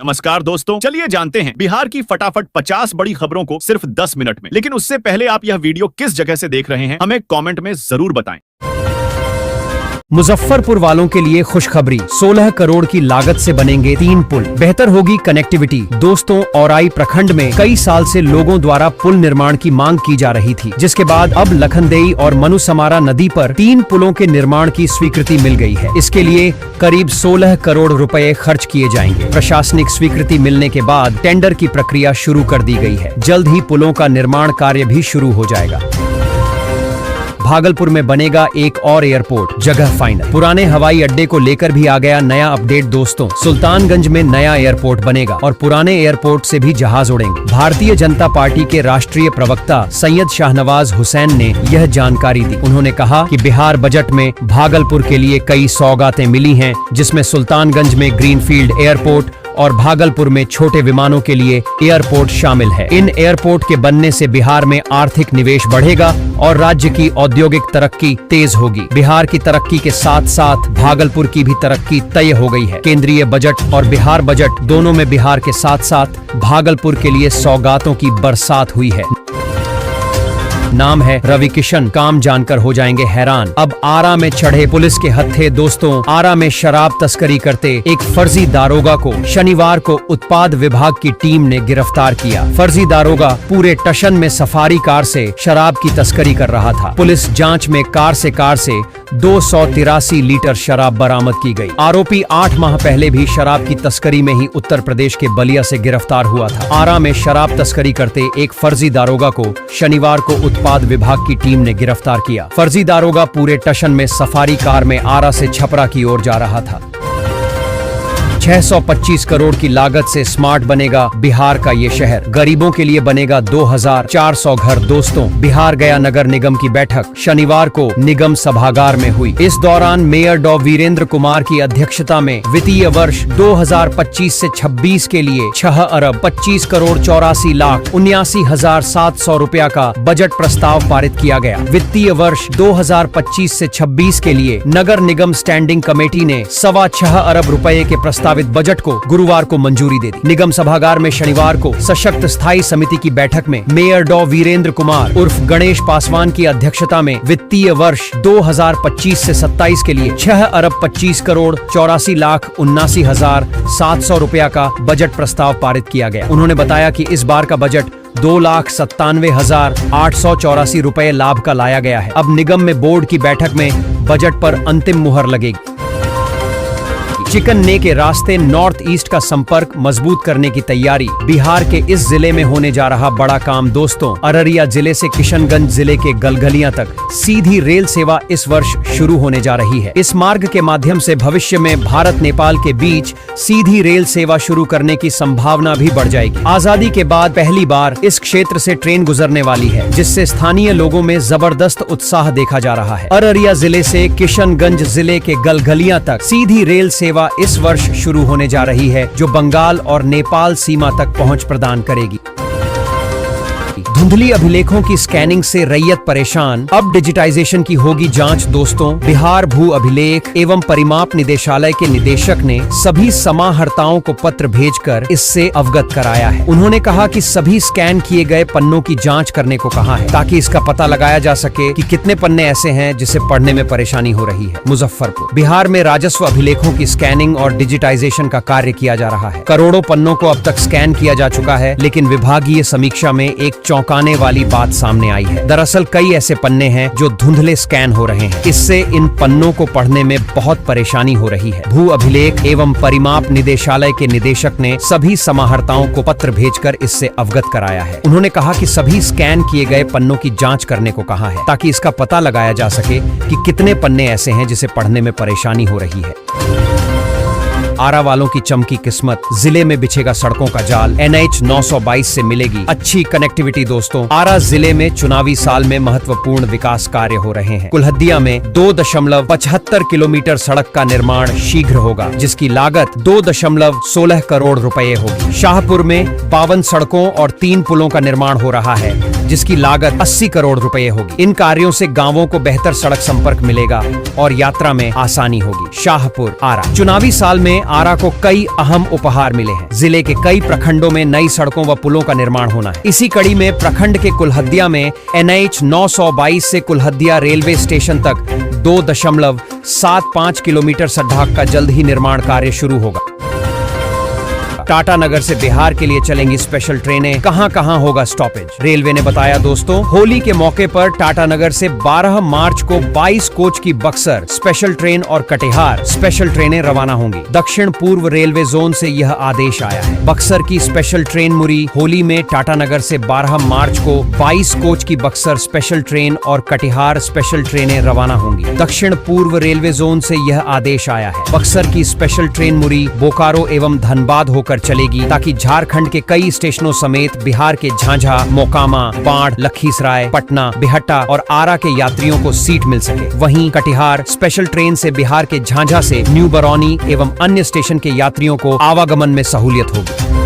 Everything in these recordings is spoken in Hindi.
नमस्कार दोस्तों, चलिए जानते हैं बिहार की फटाफट 50 बड़ी खबरों को सिर्फ 10 मिनट में। लेकिन उससे पहले आप यह वीडियो किस जगह से देख रहे हैं हमें कमेंट में जरूर बताएं। मुजफ्फरपुर वालों के लिए खुशखबरी, 16 करोड़ की लागत से बनेंगे 3 पुल, बेहतर होगी कनेक्टिविटी। दोस्तों, औराई प्रखंड में कई साल से लोगों द्वारा पुल निर्माण की मांग की जा रही थी, जिसके बाद अब लखनदेई और मनुसमारा नदी पर 3 पुलों के निर्माण की स्वीकृति मिल गई है। इसके लिए करीब 16 करोड़ रुपए खर्च किए जाएंगे। प्रशासनिक स्वीकृति मिलने के बाद टेंडर की प्रक्रिया शुरू कर दी गई है। जल्द ही पुलों का निर्माण कार्य भी शुरू हो जाएगा। भागलपुर में बनेगा एक और एयरपोर्ट, जगह फाइनल। पुराने हवाई अड्डे को लेकर भी आ गया नया अपडेट दोस्तों। सुल्तानगंज में नया एयरपोर्ट बनेगा और पुराने एयरपोर्ट से भी जहाज उड़ेंगे। भारतीय जनता पार्टी के राष्ट्रीय प्रवक्ता सैयद शाहनवाज हुसैन ने यह जानकारी दी। उन्होंने कहा कि बिहार बजट में भागलपुर के लिए कई सौगातें मिली हैं, जिसमें सुल्तानगंज में ग्रीनफील्ड एयरपोर्ट और भागलपुर में छोटे विमानों के लिए एयरपोर्ट शामिल है। इन एयरपोर्ट के बनने से बिहार में आर्थिक निवेश बढ़ेगा और राज्य की औद्योगिक तरक्की तेज होगी। बिहार की तरक्की के साथ साथ भागलपुर की भी तरक्की तय हो गई है। केंद्रीय बजट और बिहार बजट दोनों में बिहार के साथ साथ भागलपुर के लिए सौगातों की बरसात हुई है। नाम है रवि किशन, काम जानकर हो जाएंगे हैरान। अब आरा में चढ़े पुलिस के हत्थे दोस्तों। आरा में शराब तस्करी करते एक फर्जी दारोगा को शनिवार को उत्पाद विभाग की टीम ने गिरफ्तार किया। फर्जी दारोगा पूरे टशन में सफारी कार से शराब की तस्करी कर रहा था। पुलिस जांच में कार से 283 लीटर शराब बरामद की गई। आरोपी 8 माह पहले भी शराब की तस्करी में ही उत्तर प्रदेश के बलिया से गिरफ्तार हुआ था। आरा में शराब तस्करी करते एक फर्जी दारोगा को शनिवार को उत्पाद विभाग की टीम ने गिरफ्तार किया। फर्जी दारोगा पूरे टशन में सफारी कार में आरा से छपरा की ओर जा रहा था। 625 करोड़ की लागत से स्मार्ट बनेगा बिहार का ये शहर। गरीबों के लिए बनेगा 2400 घर दोस्तों। बिहार गया नगर निगम की बैठक शनिवार को निगम सभागार में हुई। इस दौरान मेयर डॉ वीरेंद्र कुमार की अध्यक्षता में वित्तीय वर्ष 2025 से 26 के लिए 6 अरब 25 करोड़ 84 लाख 79,700 रुपया का बजट प्रस्ताव पारित किया गया। वित्तीय वर्ष 2025 से 26 के लिए नगर निगम स्टैंडिंग कमेटी ने 6.25 अरब रुपए के प्रस्तावित बजट को गुरुवार को मंजूरी दे दी। निगम सभागार में शनिवार को सशक्त स्थायी समिति की बैठक में मेयर डॉ वीरेंद्र कुमार उर्फ गणेश पासवान की अध्यक्षता में वित्तीय वर्ष 2025 से 27 के लिए 6 अरब 25 करोड़ 84 लाख 79,700 रुपया का बजट प्रस्ताव पारित किया गया। उन्होंने बताया कि इस बार का बजट 2,97,884 रुपए लाभ का लाया गया है। अब निगम में बोर्ड की बैठक में बजट पर अंतिम मुहर लगेगी। चिकन ने के रास्ते नॉर्थ ईस्ट का संपर्क मजबूत करने की तैयारी। बिहार के इस जिले में होने जा रहा बड़ा काम दोस्तों। अररिया जिले से किशनगंज जिले के गलगलियां तक सीधी रेल सेवा इस वर्ष शुरू होने जा रही है। इस मार्ग के माध्यम से भविष्य में भारत नेपाल के बीच सीधी रेल सेवा शुरू करने की संभावना भी बढ़ जाएगी। आजादी के बाद पहली बार इस क्षेत्र से ट्रेन गुजरने वाली है, जिससे स्थानीय लोगों में जबरदस्त उत्साह देखा जा रहा है। अररिया जिले से किशनगंज जिले के गलगलियां तक सीधी रेल सेवा इस वर्ष शुरू होने जा रही है, जो बंगाल और नेपाल सीमा तक पहुंच प्रदान करेगी। धुंधली अभिलेखों की स्कैनिंग से रैयत परेशान, अब डिजिटाइजेशन की होगी जांच दोस्तों। बिहार भू अभिलेख एवं परिमाप निदेशालय के निदेशक ने सभी समाहर्ताओं को पत्र भेजकर इससे अवगत कराया है। उन्होंने कहा कि सभी स्कैन किए गए पन्नों की जांच करने को कहा है, ताकि इसका पता लगाया जा सके कि कितने पन्ने ऐसे हैं जिसे पढ़ने में परेशानी हो रही है। मुजफ्फरपुर, बिहार में राजस्व अभिलेखों की स्कैनिंग और डिजिटाइजेशन का कार्य किया जा रहा है। करोड़ों पन्नों को अब तक स्कैन किया जा चुका है, लेकिन विभागीय समीक्षा में एक चौंकाने वाली बात सामने आई है। दरअसल कई ऐसे पन्ने हैं जो धुंधले स्कैन हो रहे हैं। इससे इन पन्नों को पढ़ने में बहुत परेशानी हो रही है। भू अभिलेख एवं परिमाप निदेशालय के निदेशक ने सभी समाहर्ताओं को पत्र भेजकर इससे अवगत कराया है। उन्होंने कहा कि सभी स्कैन किए गए पन्नों की जांच करने को कहा है, ताकि इसका पता लगाया जा सके कि कितने पन्ने ऐसे हैं जिसे पढ़ने में परेशानी हो रही है। आरा वालों की चमकी किस्मत, जिले में बिछेगा सड़कों का जाल। NH 922 से मिलेगी अच्छी कनेक्टिविटी दोस्तों। आरा जिले में चुनावी साल में महत्वपूर्ण विकास कार्य हो रहे हैं। कुल्हदिया में 2.75 किलोमीटर सड़क का निर्माण शीघ्र होगा, जिसकी लागत 2.16 करोड़ रुपए होगी। शाहपुर में 52 सड़कों और 3 पुलों का निर्माण हो रहा है, जिसकी लागत 80 करोड़ रुपए होगी। इन कार्यों से गांवों को बेहतर सड़क संपर्क मिलेगा और यात्रा में आसानी होगी। शाहपुर आरा चुनावी साल में आरा को कई अहम उपहार मिले हैं। जिले के कई प्रखंडों में नई सड़कों व पुलों का निर्माण होना है। इसी कड़ी में प्रखंड के कुल्हदिया में NH 922 से कुल्हदिया रेलवे स्टेशन तक 2.75 किलोमीटर सड़क का जल्द ही निर्माण कार्य शुरू होगा। टाटा नगर से बिहार के लिए चलेंगी स्पेशल ट्रेनें, कहां कहां होगा स्टॉपेज। रेलवे ने बताया दोस्तों, होली के मौके पर टाटा नगर से 12 मार्च को 22 कोच की बक्सर स्पेशल ट्रेन और कटिहार स्पेशल ट्रेनें रवाना होंगी। दक्षिण पूर्व रेलवे जोन से यह आदेश आया है। बक्सर की स्पेशल ट्रेन मुरी होली में टाटा नगर से 12 मार्च को 22 कोच की बक्सर स्पेशल ट्रेन और कटिहार स्पेशल ट्रेनें रवाना होंगी। दक्षिण पूर्व रेलवे जोन से यह आदेश आया है। बक्सर की स्पेशल ट्रेन मुरी बोकारो एवं धनबाद होकर चलेगी, ताकि झारखंड के कई स्टेशनों समेत बिहार के झांझा, मोकामा, बाढ़, लखीसराय, पटना, बिहट्टा और आरा के यात्रियों को सीट मिल सके। वहीं कटिहार स्पेशल ट्रेन से बिहार के झांझा से न्यू बरौनी एवं अन्य स्टेशन के यात्रियों को आवागमन में सहूलियत होगी।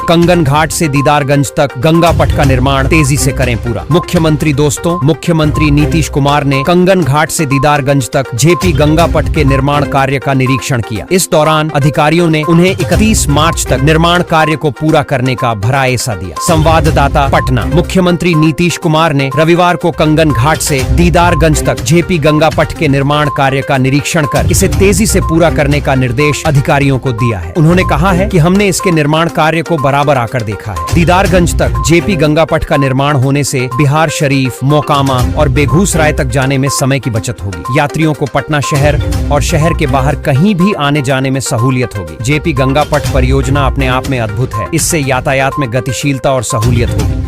कंगन घाट से दीदारगंज तक गंगा पथ का निर्माण तेजी से करें पूरा। मुख्यमंत्री दोस्तों, मुख्यमंत्री नीतीश कुमार ने कंगन घाट से दीदारगंज तक जेपी गंगा पथ के निर्माण कार्य का निरीक्षण किया। इस दौरान अधिकारियों ने उन्हें 31 मार्च तक निर्माण कार्य को पूरा करने का भरोसा दिया। संवाददाता पटना। मुख्यमंत्री नीतीश कुमार ने रविवार को कंगन घाट से दीदारगंज तक जेपी गंगा पथ के निर्माण कार्य का निरीक्षण कर इसे तेजी से पूरा करने का निर्देश अधिकारियों को दिया है। उन्होंने कहा है कि हमने इसके निर्माण कार्य को बराबर आकर देखा है। दीदारगंज तक जेपी गंगा पथ का निर्माण होने से बिहार शरीफ, मोकामा और बेगूसराय तक जाने में समय की बचत होगी। यात्रियों को पटना शहर और शहर के बाहर कहीं भी आने जाने में सहूलियत होगी। जेपी गंगा पथ परियोजना अपने आप में अद्भुत है। इससे यातायात में गतिशीलता और सहूलियत होगी।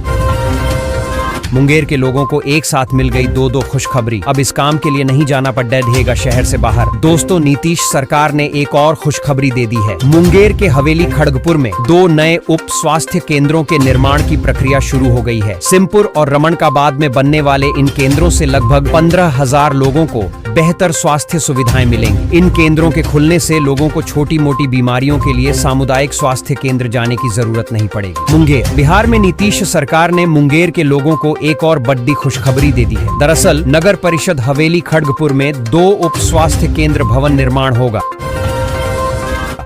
मुंगेर के लोगों को एक साथ मिल गई दो खुशखबरी। अब इस काम के लिए नहीं जाना पड़ रहेगा शहर से बाहर। दोस्तों, नीतीश सरकार ने एक और खुशखबरी दे दी है। मुंगेर के हवेली खड़गपुर में 2 नए उप स्वास्थ्य केंद्रों के निर्माण की प्रक्रिया शुरू हो गई है। सिमपुर और रमणकाबाद में बनने वाले इन केंद्रों से लगभग 15,000 लोगों को बेहतर स्वास्थ्य सुविधाएं मिलेंगी। इन केंद्रों के खुलने से लोगों को छोटी मोटी बीमारियों के लिए सामुदायिक स्वास्थ्य केंद्र जाने की जरूरत नहीं पड़ेगी। मुंगेर। बिहार में नीतीश सरकार ने मुंगेर के लोगों को एक और बड़ी खुशखबरी दे दी है। दरअसल नगर परिषद हवेली खड़गपुर में 2 उप स्वास्थ्य केंद्र भवन निर्माण होगा।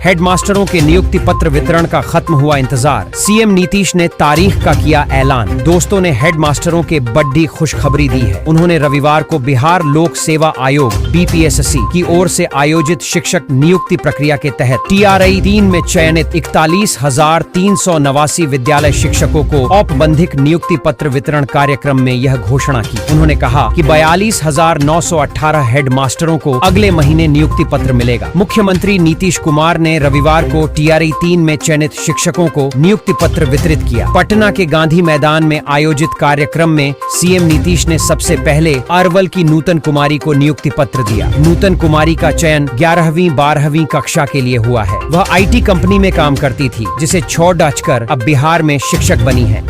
हेडमास्टरों के नियुक्ति पत्र वितरण का खत्म हुआ इंतजार। सीएम नीतीश ने तारीख का किया ऐलान। दोस्तों ने हेडमास्टरों के बड़ी खुशखबरी दी है। उन्होंने रविवार को बिहार लोक सेवा आयोग BPSC की ओर से आयोजित शिक्षक नियुक्ति प्रक्रिया के तहत TRI 3 में चयनित 41,389 विद्यालय शिक्षकों को औपबंधिक नियुक्ति पत्र वितरण कार्यक्रम में यह घोषणा की। उन्होंने कहा कि 42,918 हेडमास्टरों को अगले महीने नियुक्ति पत्र मिलेगा। मुख्यमंत्री नीतीश कुमार ने रविवार को TRI 3 में चयनित शिक्षकों को नियुक्ति पत्र वितरित किया। पटना के गांधी मैदान में आयोजित कार्यक्रम में सीएम नीतीश ने सबसे पहले अरवल की नूतन कुमारी को नियुक्ति पत्र दिया। नूतन कुमारी का चयन 11वीं 12वीं कक्षा के लिए हुआ है। वह IT कंपनी में काम करती थी, जिसे छोड़कर अब बिहार में शिक्षक बनी है।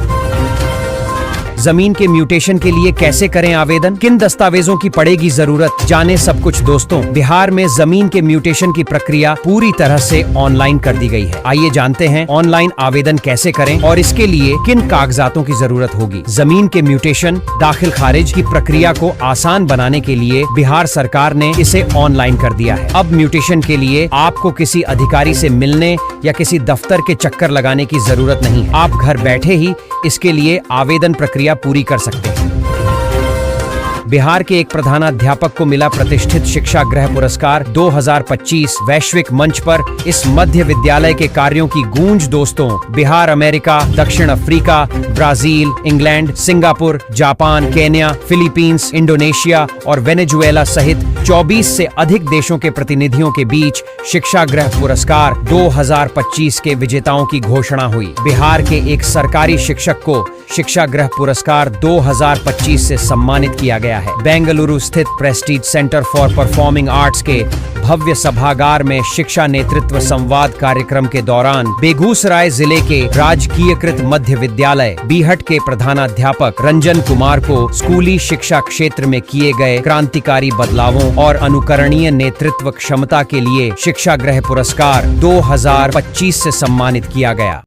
जमीन के म्यूटेशन के लिए कैसे करें आवेदन, किन दस्तावेजों की पड़ेगी जरूरत, जाने सब कुछ। दोस्तों, बिहार में जमीन के म्यूटेशन की प्रक्रिया पूरी तरह से ऑनलाइन कर दी गई है। आइए जानते हैं ऑनलाइन आवेदन कैसे करें और इसके लिए किन कागजातों की जरूरत होगी। जमीन के म्यूटेशन दाखिल खारिज की प्रक्रिया को आसान बनाने के लिए बिहार सरकार ने इसे ऑनलाइन कर दिया है। अब म्यूटेशन के लिए आपको किसी अधिकारी से मिलने या किसी दफ्तर के चक्कर लगाने की जरूरत नहीं है। आप घर बैठे ही इसके लिए आवेदन प्रक्रिया पूरी कर सकते हैं। बिहार के एक प्रधानाध्यापक को मिला प्रतिष्ठित शिक्षा गृह पुरस्कार 2025। वैश्विक मंच पर इस मध्य विद्यालय के कार्यों की गूंज। दोस्तों, बिहार अमेरिका, दक्षिण Africa, Brazil, England, Singapore, Japan, Kenya, Philippines, Indonesia और वेनेजुएला सहित 24 से अधिक देशों के प्रतिनिधियों के बीच शिक्षा गृह पुरस्कार 2025 के विजेताओं की घोषणा हुई। बिहार के एक सरकारी शिक्षक को शिक्षा गृह पुरस्कार 2025 से सम्मानित किया गया है। बेंगलुरु स्थित Prestige centre for performing arts के भव्य सभागार में शिक्षा नेतृत्व संवाद कार्यक्रम के दौरान बेगूसराय जिले के राजकीयकृत मध्य विद्यालय बीहट के प्रधानाध्यापक रंजन कुमार को स्कूली शिक्षा क्षेत्र में किए गए क्रांतिकारी बदलावों और अनुकरणीय नेतृत्व क्षमता के लिए शिक्षा गृह पुरस्कार 2025 से सम्मानित किया गया।